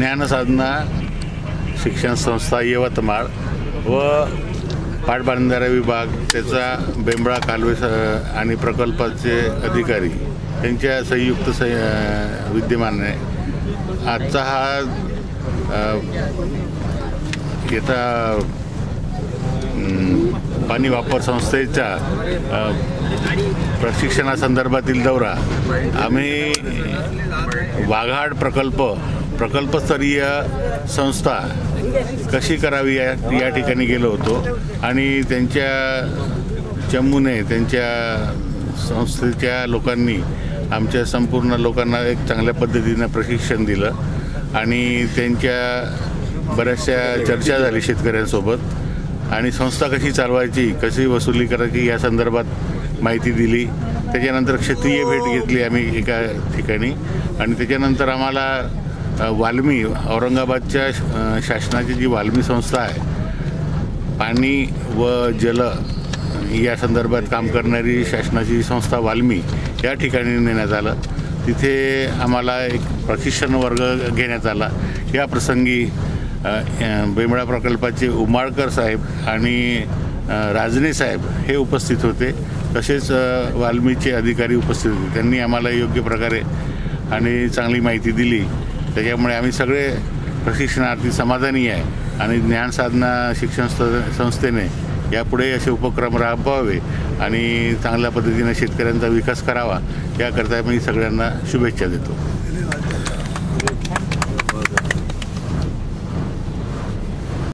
ज्ञानसाधना शिक्षण संस्था यवतमाळ व पाटबंधारे विभाग त्याचा बेंबळा कालवे आणि प्रकल्पाचे अधिकारी यांच्या संयुक्त विद्यमाने आजचा हा येता पाणी वापर संस्थेच्या प्रशिक्षणासंदर्भातील दौरा आम्ही वाघाड प्रकल्पस्तरीय संस्था कशी करावी या ठिकाणी गेलो होतो आणि त्यांच्या चमूने त्यांच्या संस्थेच्या लोकांनी आमच्या संपूर्ण लोकांना एक चांगल्या पद्धतीने प्रशिक्षण दिलं आणि त्यांच्या बऱ्याचशा चर्चा झाली शेतकऱ्यांसोबत आणि संस्था कशी चालवायची, कशी वसुली करायची या संदर्भात माहिती दिली। त्याच्यानंतर क्षेत्रीय भेट घेतली आम्ही एका ठिकाणी आणि त्याच्यानंतर आम्हाला वाल्मी औरंगाबादच्या शासनाची जी वाल्मी संस्था आहे पाणी व जल या संदर्भात काम करणारी शासनाची संस्था वाल्मी या ठिकाणी नेण्यात आलं। तिथे आम्हाला एक प्रशिक्षण वर्ग घेण्यात आला। या प्रसंगी बेंबळा प्रकल्पाचे उमाळकर साहेब आणि राजने साहेब हे उपस्थित होते, तसेच वाल्मीचे अधिकारी उपस्थित होते। त्यांनी आम्हाला योग्य प्रकारे आणि चांगली माहिती दिली, त्याच्यामुळे आम्ही सगळे प्रशिक्षणार्थी समाधानी आहे आणि ज्ञानसाधना शिक्षण संस्थेने यापुढे असे उपक्रम राबवावे आणि चांगल्या पद्धतीने शेतकऱ्यांचा विकास करावा याकरता मी सगळ्यांना शुभेच्छा देतो।